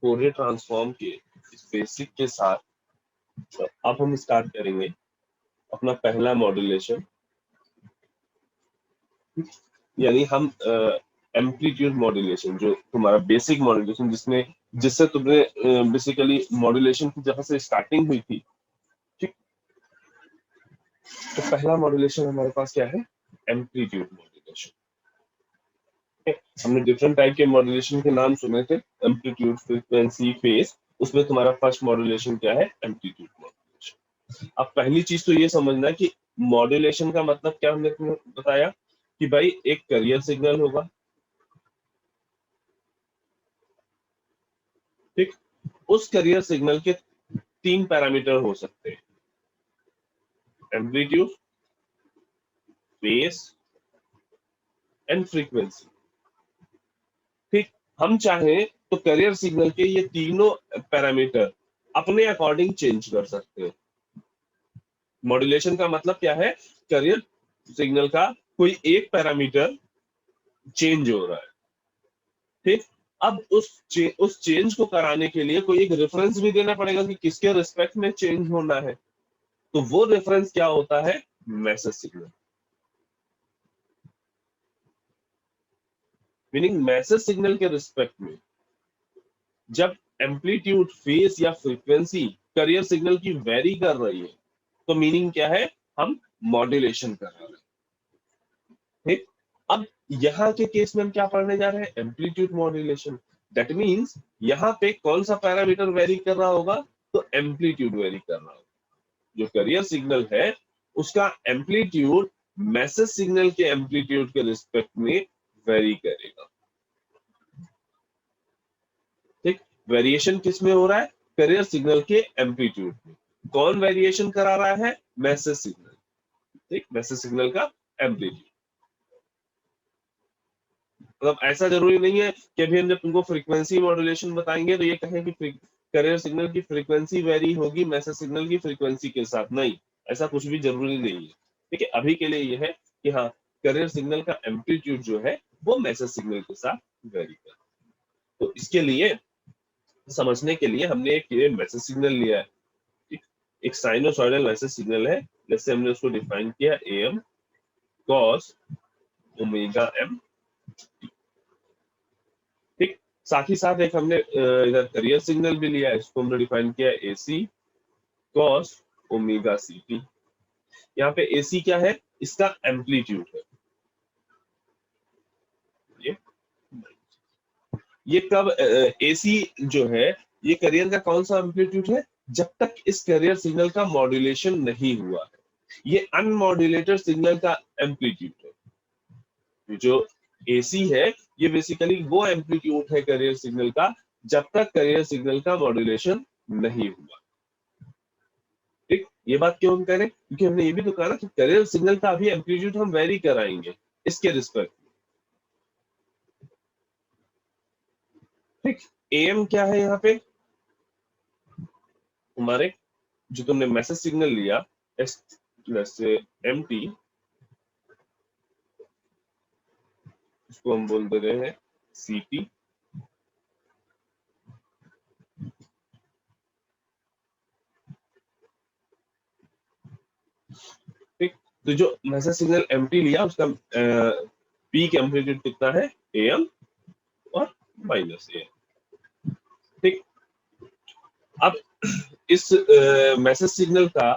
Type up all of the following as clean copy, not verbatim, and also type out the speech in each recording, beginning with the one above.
Fourier transform के इस basic के साथ अब हम स्टार्ट करेंगे अपना पहला मॉड्यूलेशन, यानी हम एम्पलीट्यूड मॉड्यूलेशन, जो तुम्हारा बेसिक मॉड्यूलेशन जिससे तुमने बेसिकली मॉड्यूलेशन की जहां से स्टार्टिंग हुई थी, ठीक। तो पहला मॉड्यूलेशन हमारे पास क्या है? Amplitude modulation. हमने डिफरेंट टाइप के मॉड्यूलेशन के नाम सुने थे, एम्पलीट्यूड, फ्रीक्वेंसी, फेज। उसमें तुम्हारा फर्स्ट मॉड्यूलेशन क्या है? Amplitude modulation. अब पहली चीज तो ये समझना है कि मॉड्यूलेशन का मतलब क्या हमने तुम्हें बताया कि भाई एक कैरियर सिग्नल होगा, ठीक। उस कैरियर सिग्नल के 3 पैरामीटर हो सकते हैं, एम्पलीट्यूड, फेज एंड फ्रीक्वेंसी, ठीक। हम चाहें तो कैरियर सिग्नल के ये तीनों पैरामीटर अपने अकॉर्डिंग चेंज कर सकते हैं। मॉड्यूलेशन का मतलब क्या है? कैरियर सिग्नल का कोई एक पैरामीटर चेंज हो रहा है, ठीक। अब उस चेंज को कराने के लिए कोई एक रेफरेंस भी देना पड़ेगा कि किसके रिस्पेक्ट में चेंज होना है। तो वो रेफरेंस क्या होता है? Message signal. Meaning message signal के रिस्पेक्ट में जब एम्पलीट्यूड, फेज या फ्रीक्वेंसी कैरियर सिग्नल की वेरी कर रही है, तो मीनिंग क्या है? हम मॉड्यूलेशन कर रहे हैं, ठीक। अब यहाँ के केस में हम क्या पढ़ने जा रहे हैं? Amplitude modulation. दैट मीन्स यहाँ पे कौन सा पैरामीटर वेरी कर रहा होगा? तो एम्पलीट्यूड वेरी कर रहा होगा। जो कैरियर सिग्नल है उसका एम्पलीट्यूड मैसेज सिग्नल के एम्पलीट्यूड के रिस्पेक्ट में वेरी करेगा, ठीक। वेरिएशन किस में हो रहा है? कैरियर सिग्नल के एम्पलीट्यूड में। कौन वेरिएशन करा रहा है? मैसेज सिग्नल, ठीक। मैसेज सिग्नल का एम्पलीट्यूड। मतलब ऐसा जरूरी नहीं है कि अभी हम जब तुमको फ्रीक्वेंसी मॉड्यूलेशन बताएंगे तो ये कहें कि कैरियर सिग्नल की फ्रीक्वेंसी वेरी होगी मैसेज सिग्नल की फ्रीक्वेंसी के साथ। नहीं, ऐसा कुछ भी जरूरी नहीं है, ठीक है। अभी के लिए ये है कि हाँ, कैरियर सिग्नल का एम्पलीट्यूड जो है वो मैसेज सिग्नल के साथ वेरी कर। तो इसके लिए समझने के लिए हमने एक मैसेज सिग्नल लिया है, ठीक? एक साइनोसॉइडल मैसेज सिग्नल है, जैसे हमने उसको डिफाइन किया am cos ओमेगा m, ठीक। साथ ही साथ एक हमने इधर कैरियर सिग्नल भी लिया है, इसको हमने डिफाइन किया AC cos ओमेगा CT। यहाँ पे AC क्या है? इसका एम्पलीट्यूड है। ये ये कब AC जो है ये कैरियर का कौन सा एम्पलीट्यूड है? जब तक इस कैरियर सिग्नल का मॉड्यूलेशन नहीं हुआ है। ये अनमॉड्यूलेटेड सिग्नल का एम्पलीट्यूड है। जो AC है ये बेसिकली वो एम्पलीट्यूड है कैरियर सिग्नल का जब तक कैरियर सिग्नल का मॉड्यूलेशन नहीं हुआ, ठीक। ये बात क्यों हम कह रहे हैं? क्योंकि हमने ये भी तो कहा ना कि कैरियर सिग्नल का अभी एम्पलीट्यूड हम वेरी कराएंगे इसके रिस्पेक्ट, ठीक। AM क्या है यहाँ पे? हमारे जो तुमने मैसेज सिग्नल लिया S प्लस MT, उसको हम बोल दे रहे हैं CT, ठीक। तो जो मैसेज सिग्नल MT लिया उसका पीक एम्पलीट्यूड कितना है? AM और माइनस AM, ठीक। अब इस मैसेज सिग्नल का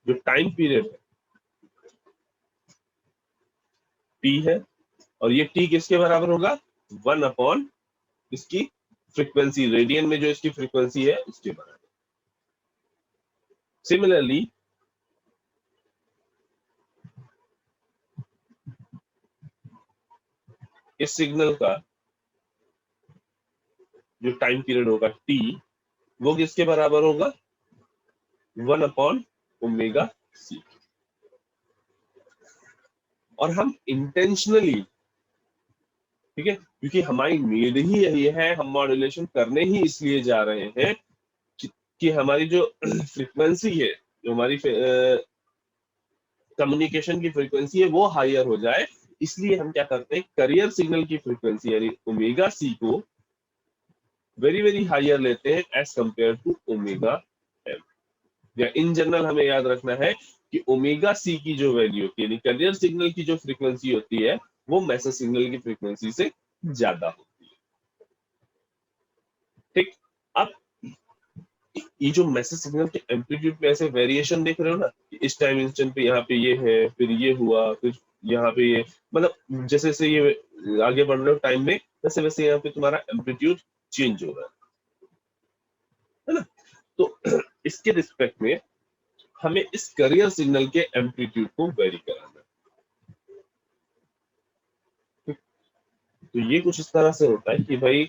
जो टाइम पीरियड है T है, और ये T किसके बराबर होगा? 1 अपॉन इसकी फ्रीक्वेंसी, रेडियन में जो इसकी फ्रीक्वेंसी है उसके बराबर। सिमिलरली इस सिग्नल का जो टाइम पीरियड होगा T, वो किसके बराबर होगा? 1 अपॉन ओमेगा C। और हम इंटेंशनली, ठीक है, क्योंकि हमारी नीड ही यही है, हम मॉड्यूलेशन करने ही इसलिए जा रहे हैं कि हमारी जो फ्रीक्वेंसी है, जो हमारी कम्युनिकेशन की फ्रीक्वेंसी है वो हायर हो जाए। इसलिए हम क्या करते हैं? कैरियर सिग्नल की फ्रीक्वेंसी यानी ओमेगा C को वेरी वेरी हायर लेते हैं as compare to omega M. या इन जनरल हमें याद रखना है कि ओमेगा सी की जो वैल्यू होती है, यानी कैरियर सिग्नल की जो फ्रीक्वेंसी होती है, वो मैसेज सिग्नल की फ्रीक्वेंसी से ज्यादा होती है। ठीक। अब ये जो मैसेज सिग्नल के एम्पलीट्यूड में ऐसे वेरिएशन देख रहे हो ना, कि इस टाइम इंस्टेंट पे यहाँ पे ये है, फिर ये हुआ, फिर यहाँ पे ये, मतलब जैसे जैसे ये आगे बढ़ रहे हो टाइम में, वैसे वैसे यहाँ पे तुम्हारा एम्पलीट्यूड चेंज हो रहा है ना। तो इसके रिस्पेक्ट में हमें इस करियर सिग्नल के एम्पलीट्यूड को वेरी कराना है। तो ये कुछ इस तरह से होता है कि भाई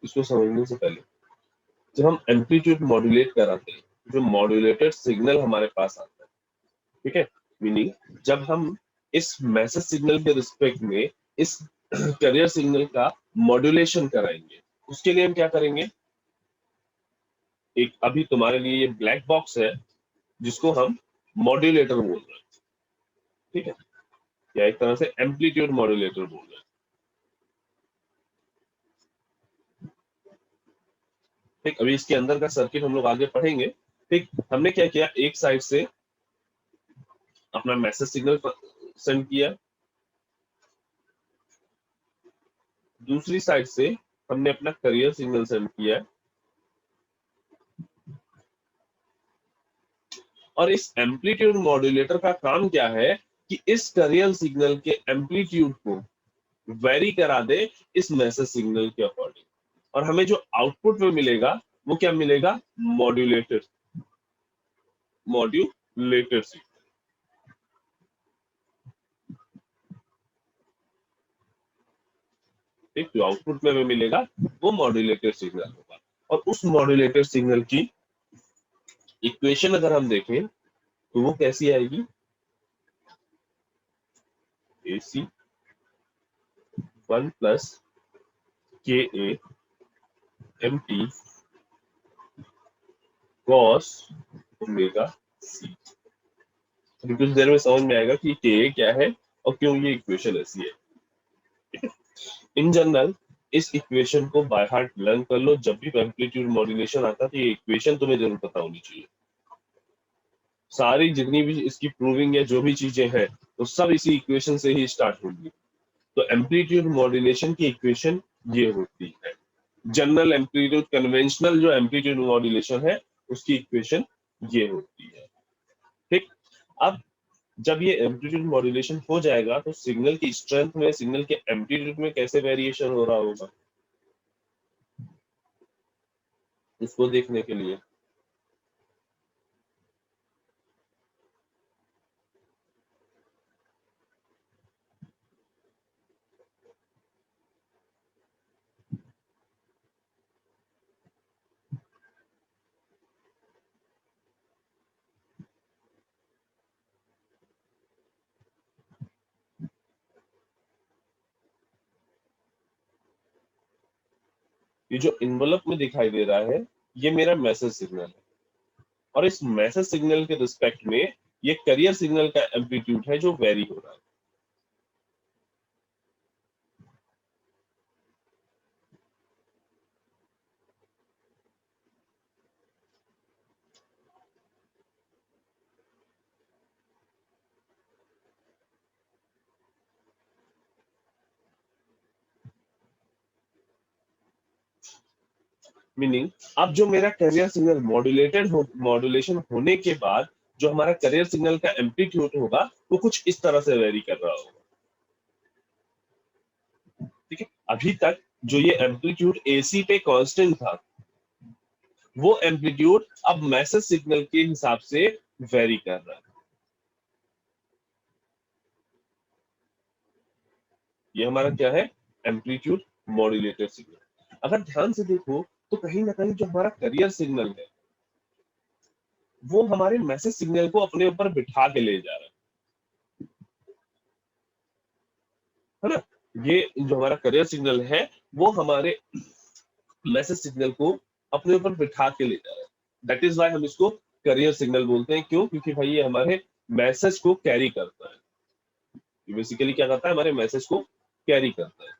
इसको समझने से पहले, जब हम एम्पलीट्यूड मॉड्यूलेट कराते हैं, जो मॉड्यूलेटेड सिग्नल हमारे पास आता है, ठीक है, मीनिंग जब हम इस मैसेज सिग्नल के रिस्पेक्ट में इस करियर सिग्नल का मॉड्यूलेशन कराएंगे, उसके लिए हम क्या करेंगे, एक अभी तुम्हारे लिए ये ब्लैक बॉक्स है जिसको हम मॉड्यूलेटर बोल रहे हैं, ठीक है, या एक तरह से एम्पलीट्यूड मॉड्यूलेटर बोल रहे हैं। ठीक, अभी इसके अंदर का सर्किट हम लोग आगे पढ़ेंगे। ठीक, हमने क्या किया, एक साइड से अपना मैसेज सिग्नल सेंड किया, दूसरी साइड से हमने अपना करियर सिग्नल सेंड किया, और इस एम्पलीट्यूड मॉड्यूलेटर का काम क्या है कि इस करियर सिग्नल के एम्पलीट्यूड को वेरी करा दे इस मैसेज सिग्नल के अकॉर्डिंग, और हमें जो आउटपुट में मिलेगा वो क्या मिलेगा, मॉड्यूलेटेड मॉड्यूलेटेड सिग्नल। ठीक, जो आउटपुट में हमें मिलेगा वो मॉड्यूलेटेड सिग्नल होगा। और उस मॉड्यूलेटेड सिग्नल की इक्वेशन अगर हम देखें तो वो कैसी आएगी, AC 1 plus KA MT cos omega C। अभी कुछ देर में समझ में आएगा कि KA क्या है और क्यों ये इक्वेशन ऐसी है। इन जनरल इस इक्वेशन को बाय हार्ट लर्न कर लो, जब भी एम्पलीट्यूड मॉड्यूलेशन आता है तो ये इक्वेशन तुम्हें जरूर पता होनी चाहिए। सारी जितनी भी इसकी प्रूविंग या जो भी चीजें हैं तो सब इसी इक्वेशन से ही स्टार्ट होंगी। तो एम्पलीट्यूड मॉड्यूलेशन की इक्वेशन ये होती है, जनरल एम्पलीट्यूड कन्वेंशनल जो एम्पलीट्यूड मॉड्यूलेशन है उसकी इक्वेशन ये होती है। ठीक, अब जब ये एम्पलीट्यूड मॉड्यूलेशन हो जाएगा तो सिग्नल की स्ट्रेंथ में, सिग्नल के एम्पलीट्यूड में कैसे वेरिएशन हो रहा होगा, इसको देखने के लिए ये जो इन्वेलप में दिखाई दे रहा है ये मेरा मैसेज सिग्नल है, और इस मैसेज सिग्नल के रिस्पेक्ट में ये करियर सिग्नल का एम्पलीट्यूड है जो वेरी हो रहा है। मीनिंग अब जो मेरा करियर सिग्नल मॉड्यूलेशन होने के बाद जो हमारा करियर सिग्नल का एम्पलीट्यूड होगा वो कुछ इस तरह से वेरी कर रहा होगा। ठीक है, अभी तक जो ये एम्पलीट्यूड AC पे कांस्टेंट था, वो एम्पलीट्यूड अब मैसेज सिग्नल के हिसाब से वेरी कर रहा है। ये हमारा क्या है, एम्पलीट्यूड मॉड्यूलेटेड सिग्नल। अगर ध्यान से देखो तो कहीं ना कहीं जो हमारा करियर सिग्नल है वो हमारे मैसेज सिग्नल को अपने ऊपर बिठा के ले जा रहा है ना। ये जो हमारा करियर सिग्नल है वो हमारे मैसेज सिग्नल को अपने ऊपर बिठा के ले जा रहा है। दैट इज वाई हम इसको करियर सिग्नल बोलते हैं। क्यों? क्योंकि भाई ये हमारे मैसेज को कैरी करता है। ये बेसिकली क्या करता है? हमारे मैसेज को कैरी करता है।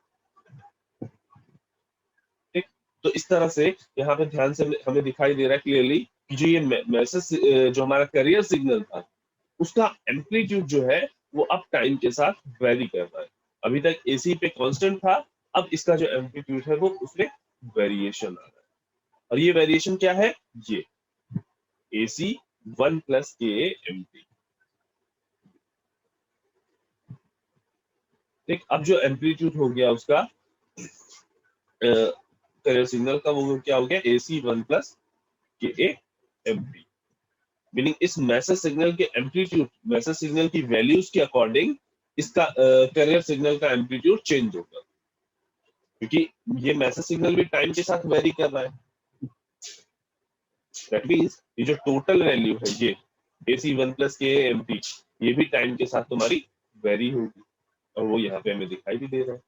ठीक, तो इस तरह से यहाँ पे ध्यान से हमें दिखाई दे रहा है क्लियरली कि जो ये मैसेज जो हमारा करियर सिग्नल था उसका एम्पलीट्यूड जो है वो अब टाइम के साथ वेरी कर रहा है। अभी तक एसी पे कांस्टेंट था, अब इसका जो एम्पलीट्यूड है वो उसमें वेरिएशन आ रहा है। और ये वेरिएशन क्या है? ये AC 1 + KA/MT। ठीक, अब जो एम्पलीट्यूड हो गया उसका करियर सिग्नल का वो क्या हो गया? AC 1 + KA/MT। मीनिंग इस मैसेज सिग्नल के एम्पलीट्यूड, मैसेज सिग्नल की वैल्यूज के अकॉर्डिंग इसका करियर सिग्नल का एम्पलीट्यूड चेंज होगा, क्योंकि ये मैसेज सिग्नल भी टाइम के साथ वेरी कर रहा है। दैट मींस ये जो टोटल वैल्यू है ये AC 1 + KA/MT ये भी टाइम के साथ तुम्हारी वेरी होगी, और वो यहाँ पे हमें दिखाई भी दे रहा है।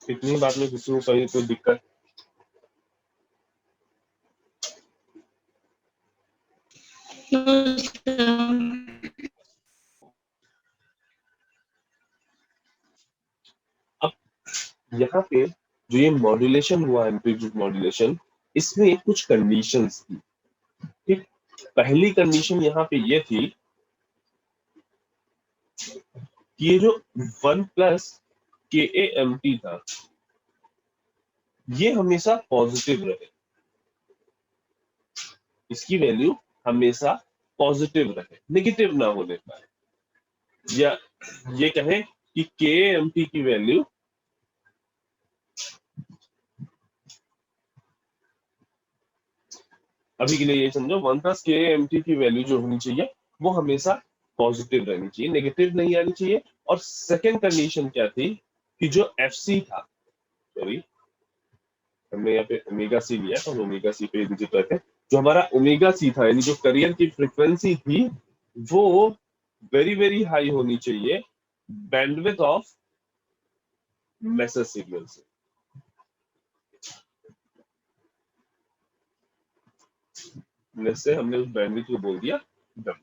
इतनी बात में किसी को कहीं कोई दिक्कत? अब यहाँ पे जो ये मॉड्यूलेशन हुआ, एम्पलीट्यूड मॉड्यूलेशन, इसमें कुछ कंडीशंस थी। ठीक, पहली कंडीशन यहाँ पे ये थी कि ये जो 1 + KA/MT था ये हमेशा पॉजिटिव रहे, इसकी वैल्यू हमेशा पॉजिटिव रहे, नेगेटिव ना होने पाए। या ये कहें कि KA/MT की वैल्यू अभी के लिए ये समझो 1 + KA/MT की वैल्यू जो होनी चाहिए वो हमेशा पॉजिटिव रहनी चाहिए, नेगेटिव नहीं आनी चाहिए। और सेकेंड कंडीशन क्या थी कि जो FC था, सॉरी हमने यहाँ पे ओमेगा सी लिया तो ओमेगा सी पे विजिट करते हैं। जो हमारा ओमेगा सी था यानी जो करियर की फ्रीक्वेंसी थी वो वेरी वेरी हाई होनी चाहिए बैंडविड्थ ऑफ मैसेज सिग्नल से। जैसे हमने उस बैंडविड्थ को बोल दिया W।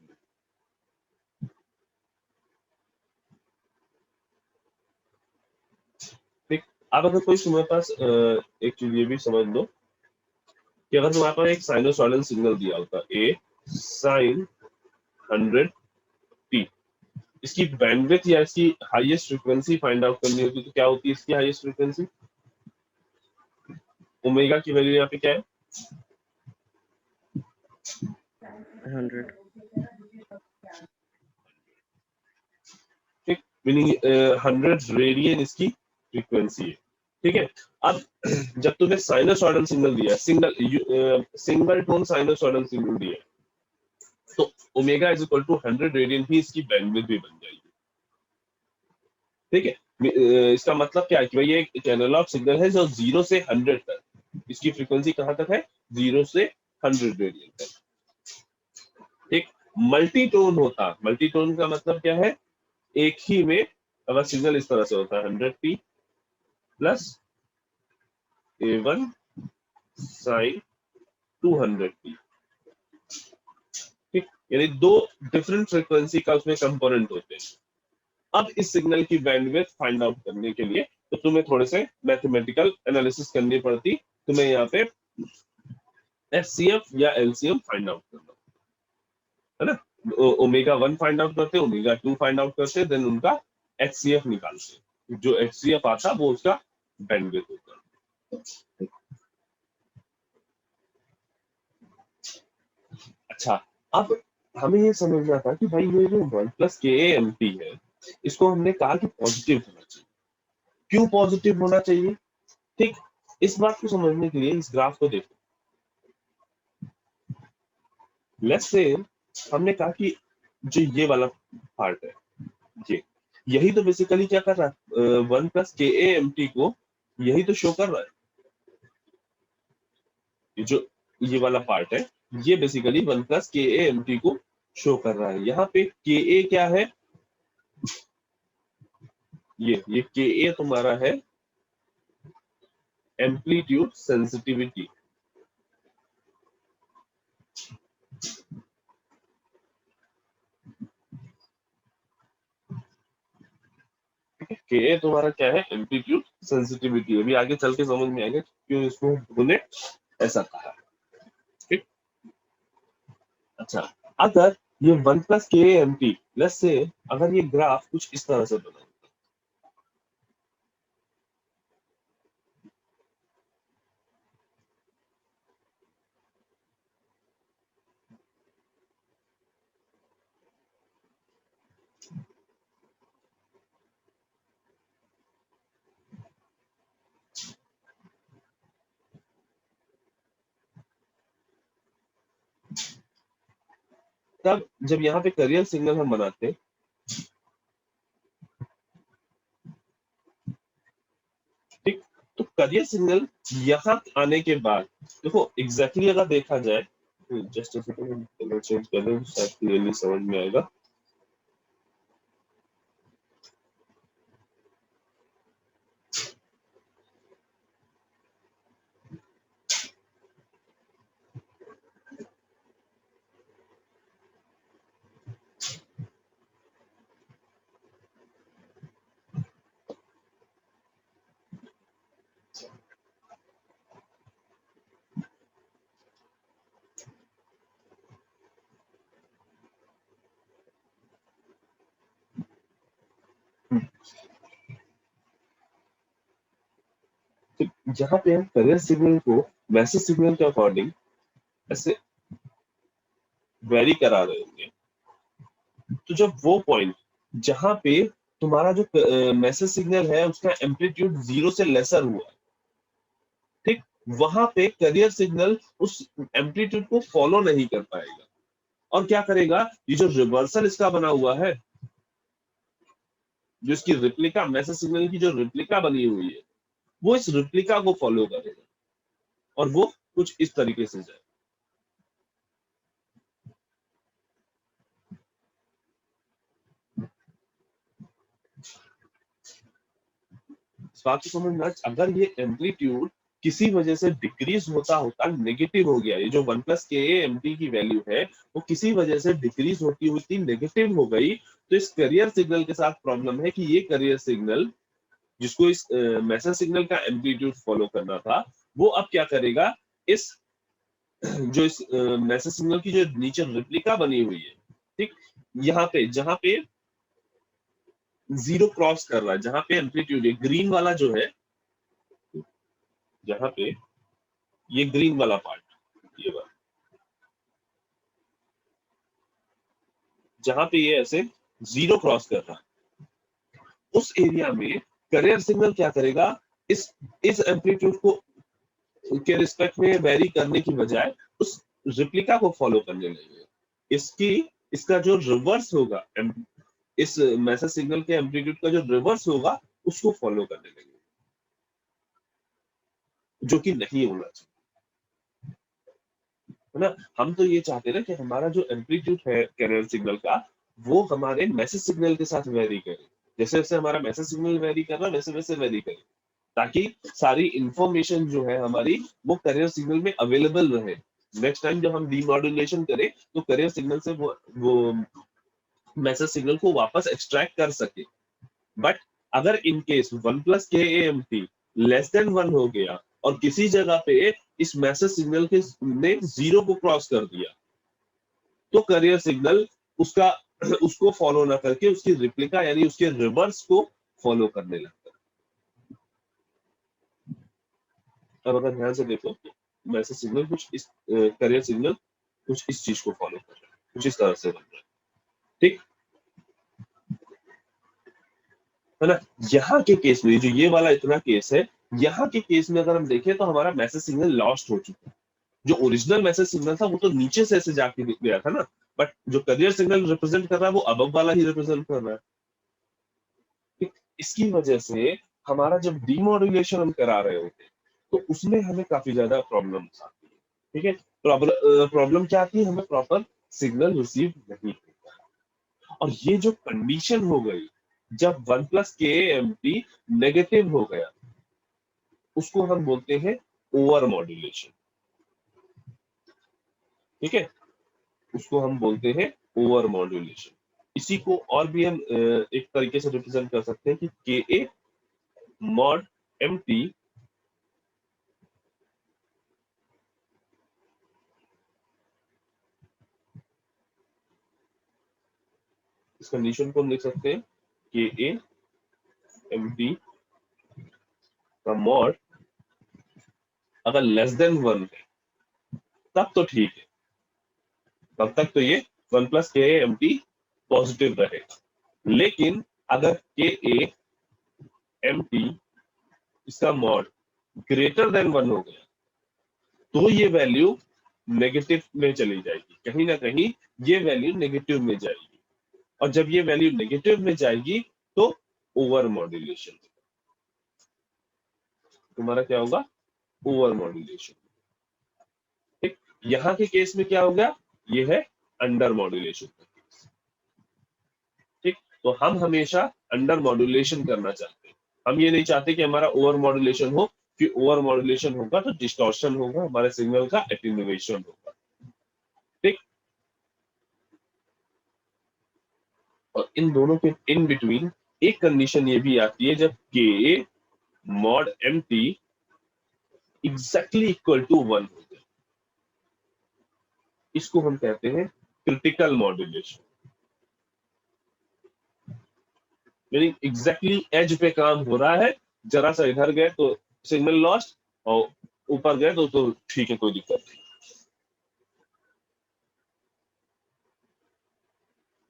ठीक, अब अगर कोई तुम्हारे पास एक चीज ये भी समझ लो कि अगर तुम्हारे पास एक साइनोसॉइडल सिग्नल दिया होता A sin 100t, इसकी बैंडविड्थ या इसकी हाईएस्ट फ्रीक्वेंसी फाइंड आउट करनी होती तो क्या होती है इसकी हाईएस्ट फ्रीक्वेंसी? ओमेगा की वैल्यू यहाँ पे क्या है? 100। ठीक, मीनिंग 100 रेडियन इसकी फ्रीक्वेंसी है। ठीक है, अब जब तुम्हें साइनोसॉइडल सिग्नल दिया, सिंगल टोन साइनोसॉइडल सिग्नल दिया तो ओमेगा = 100 रेडियन ही इसकी बैंडविड्थ भी बन जाएगी। ठीक है, इसका मतलब क्या है कि भाई ये एक एनालॉग सिग्नल है जो 0 से 100 तक, इसकी फ्रीक्वेंसी कहां तक है? 0 से 100 रेडियन तक। ठीक, मल्टीटोन होता, मल्टीटोन का मतलब क्या है? एक ही में अगर सिग्नल इस तरह से होता है 100t + A1 sin 200t। ठीक, यानी दो डिफरेंट फ्रीक्वेंसी का उसमें कंपोनेंट होते हैं। अब इस सिग्नल की बैंडविड्थ फाइंड आउट करने के लिए तो तुम्हें थोड़े से मैथमेटिकल एनालिसिस करनी पड़ती, तुम्हें यहाँ पे HCF या LCM फाइंड आउट करना है ना। ओमेगा 1 फाइंड आउट करते, ओमेगा 2 फाइंड आउट करते, देन उनका HCF निकालते। जो HCF आता वो उसका बैंडविड्थ होता है। अच्छा, अब हमें ये समझना था कि भाई ये जो 1 + KA/MT है इसको हमने कहा कि पॉजिटिव होना चाहिए। क्यों पॉजिटिव होना चाहिए? ठीक, इस बात को समझने के लिए इस ग्राफ को देखो। लेट्स से हमने कहा कि जो ये वाला पार्ट है, ये यही तो बेसिकली क्या कर रहा है, 1+KAMT को यही तो शो कर रहा है। ये जो ये वाला पार्ट है, ये बेसिकली 1+KAMT को शो कर रहा है। यहाँ पे KA क्या है, ये KA तुम्हारा है एम्पलीट्यूड सेंसिटिविटी। KA तुम्हारा क्या है, एम्पलीट्यूड सेंसिटिविटी। अभी आगे चल के समझ में आएगा क्यों इसको उन्होंने ऐसा कहा। ठीक, अच्छा, अगर ये 1+KAMT लेट्स से अगर ये ग्राफ कुछ इस तरह से बना, तब जब यहाँ पे करियर सिग्नल हम बनाते हैं, ठीक, तो करियर सिग्नल यहाँ आने के बाद देखो एग्जैक्टली अगर देखा जाए, जस्ट कलर चेंज कर दें शायद क्लियरली समझ में आएगा। तो जहाँ पे हम करियर सिग्नल को मैसेज सिग्नल के अकॉर्डिंग ऐसे वेरी करा रहे होंगे, तो जब वो पॉइंट जहां पे तुम्हारा जो मैसेज सिग्नल है उसका एम्पलीट्यूड 0 से लेसर हुआ, ठीक, वहां पे करियर सिग्नल उस एम्पलीट्यूड को फॉलो नहीं कर पाएगा और क्या करेगा, ये जो रिवर्सल इसका बना हुआ है, जो इसकी रिप्लिका मैसेज सिग्नल की जो रिप्लिका बनी हुई है, वो इस रिप्लिका को फॉलो करेगा और वो कुछ इस तरीके से जाए। बात को समझना, अगर ये एम्पलीट्यूड किसी वजह से डिक्रीज होता होता नेगेटिव हो गया, ये जो 1+KAMT की वैल्यू है वो किसी वजह से डिक्रीज होती हुई नेगेटिव हो गई, तो इस करियर सिग्नल के साथ प्रॉब्लम है कि ये करियर सिग्नल जिसको इस मैसेज सिग्नल का एम्पलीट्यूड फॉलो करना था, वो अब क्या करेगा, इस जो इस मैसेज सिग्नल की जो नीचे रिप्लिका बनी हुई है, ठीक, यहाँ पे जहां पे 0 क्रॉस कर रहा है, जहां पे एम्पलीट्यूड ग्रीन वाला जो है, जहां पे ये ग्रीन वाला पार्ट, ये वाला जहां पे ये ऐसे 0 क्रॉस कर रहा है, उस एरिया में करियर सिग्नल क्या करेगा, इस एम्पलीट्यूड को के रिस्पेक्ट में वेरी करने की बजाय उस रिप्लिका को फॉलो करने लगेगा। इसकी इसका जो रिवर्स होगा, इस मैसेज सिग्नल के एम्पलीट्यूड का जो रिवर्स होगा उसको फॉलो करने लगेगा, जो कि नहीं होना चाहिए, है ना। हम तो ये चाहते हैं ना कि हमारा जो एम्पलीट्यूड है करियर सिग्नल का, वो हमारे मैसेज सिग्नल के साथ वेरी करे, जैसे जैसे हमारा मैसेज सिग्नल वेरी कर रहा है वैसे वैसे वेरी करे, ताकि सारी इंफॉर्मेशन जो है हमारी वो करियर सिग्नल में अवेलेबल रहे। नेक्स्ट टाइम जब हम डीमॉड्यूलेशन करें तो करियर सिग्नल से वो मैसेज सिग्नल को वापस एक्सट्रैक्ट कर सके। बट अगर in case 1+KAMT less than 1 हो गया और किसी जगह पे इस मैसेज सिग्नल के ने 0 को क्रॉस कर दिया, तो करियर सिग्नल उसका उसको फॉलो ना करके उसकी रिप्लिका यानी उसके रिवर्स को फॉलो करने लगता है। अब अगर ध्यान से देखो, मैसेज सिग्नल कुछ इस करियर सिग्नल कुछ इस चीज को फॉलो कर रहा है, कुछ इस तरह से बन रहा है, ठीक है ना। यहाँ के केस में जो ये वाला इतना केस है, यहाँ के केस में अगर हम देखें तो हमारा मैसेज सिग्नल लॉस्ट हो चुका है, जो ओरिजिनल मैसेज सिग्नल था वो तो नीचे से ऐसे जाके गया था ना, बट जो करियर सिग्नल रिप्रेजेंट कर रहा है वो अबव वाला ही रिप्रेजेंट कर रहा है। ठीक? इसकी वजह से हमारा जब डीमॉड्यूलेशन हम करा रहे होते हैं तो उसमें हमें काफी ज्यादा प्रॉब्लम्स आती है। ठीक है, प्रॉब्लम क्या आती है, हमें प्रॉपर सिग्नल रिसीव नहीं होता। और ये जो कंडीशन हो गई जब 1 प्लस के एम टी नेगेटिव हो गया, उसको हम बोलते हैं ओवर मॉड्यूलेशन। ठीक है, उसको हम बोलते हैं ओवर मॉड्यूलेशन। इसी को और भी हम एक तरीके से रिप्रेजेंट कर सकते हैं कि के ए मॉड एम टी इस कंडीशन को हम लिख सकते हैं के ए एम टी का मॉड अगर लेस देन 1 है तब तो ठीक है, तब तक तो ये 1 प्लस के एम टी पॉजिटिव रहेगा। लेकिन अगर के ए एम टी इसका मॉड ग्रेटर देन 1 हो गया तो ये वैल्यू नेगेटिव में चली जाएगी, कहीं ना कहीं ये वैल्यू नेगेटिव में जाएगी। और जब ये वैल्यू नेगेटिव में जाएगी तो ओवर मॉड्यूलेशन, तुम्हारा क्या होगा, ओवर मॉड्यूलेशन। ठीक, यहाँ के केस में क्या हो गया, ये है अंडर मॉड्यूलेशन का केस। ठीक, तो हम हमेशा अंडर मॉड्यूलेशन करना चाहते हैं, हम ये नहीं चाहते कि हमारा ओवर मॉड्यूलेशन हो, कि ओवर मॉड्यूलेशन होगा तो डिस्टॉर्शन होगा, हमारे सिग्नल का एटेन्युएशन होगा। ठीक, और इन दोनों के इन बिटवीन एक कंडीशन ये भी आती है जब के mod M T exactly equal to 1 हो जाए, इसको हम कहते हैं क्रिटिकल मॉड्यूलेशन। यानी एग्जैक्टली एज पे काम हो रहा है, जरा सा इधर गए तो सिग्नल लॉस्ट, और ऊपर गए तो ठीक है, कोई दिक्कत नहीं।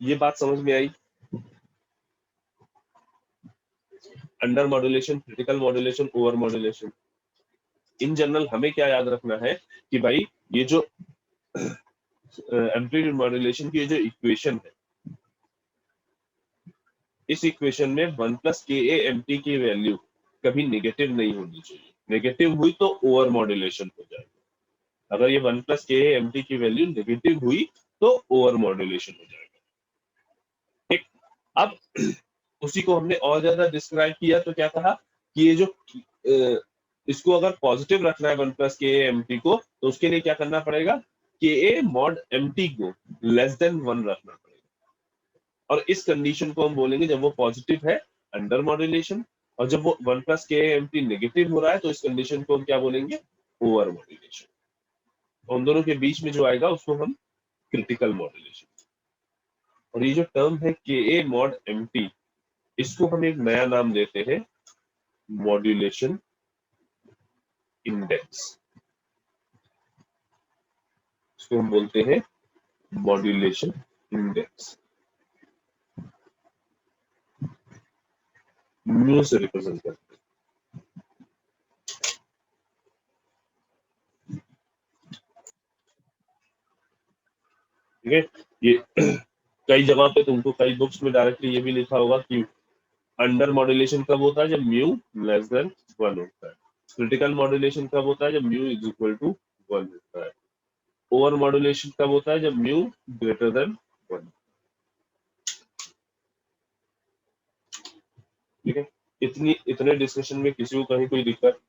ये बात समझ में आई। Under modulation, critical modulation, over modulation. In general हमें क्या याद रखना है कि भाई ये जो एम्पलीट्यूड मॉड्यूलेशन की ये जो इक्वेशन है, इस इक्वेशन में 1 प्लस के ए एम टी की वैल्यू कभी नेगेटिव नहीं होनी चाहिए। नेगेटिव हुई तो ओवर मॉड्यूलेशन हो जाएगा। अगर ये 1 प्लस के ए एम टी की वैल्यू नेगेटिव हुई तो ओवर मॉड्यूलेशन हो जाएगा। ठीक, अब उसी को हमने और ज्यादा डिस्क्राइब किया तो क्या कहा कि ये जो इसको अगर पॉजिटिव रखना है 1 प्लस के एम टी को, तो उसके लिए क्या करना पड़ेगा, के ए मॉड एम टी को लेस देन 1 रखना पड़ेगा। और इस कंडीशन को हम बोलेंगे जब वो पॉजिटिव है अंडर मॉड्यूलेशन, और जब वो 1 प्लस के एम टी नेगेटिव हो रहा है तो इस कंडीशन को हम क्या बोलेंगे, ओवर मॉड्यूलेशन। उन दोनों के बीच में जो आएगा उसको हम क्रिटिकल मॉड्यूलेशन। और ये जो टर्म है के ए मॉड एम टी, इसको हम एक नया नाम देते हैं मॉड्यूलेशन इंडेक्स। इसको हम बोलते हैं मॉड्यूलेशन इंडेक्स, म्यू से रिप्रेजेंट करते हैं। ठीक है, ये कई जगह पे तुमको कई बुक्स में डायरेक्टली ये भी लिखा होगा कि अंडर मॉड्यूलेशन कब होता है, जब म्यू लेस देन 1 होता है। क्रिटिकल मॉड्यूलेशन कब होता है, जब म्यू इज इक्वल टू 1 होता है। ओवर मॉड्यूलेशन कब होता है, जब म्यू ग्रेटर देन 1। ठीक है, इतने डिस्कशन में किसी को कहीं कोई दिक्कत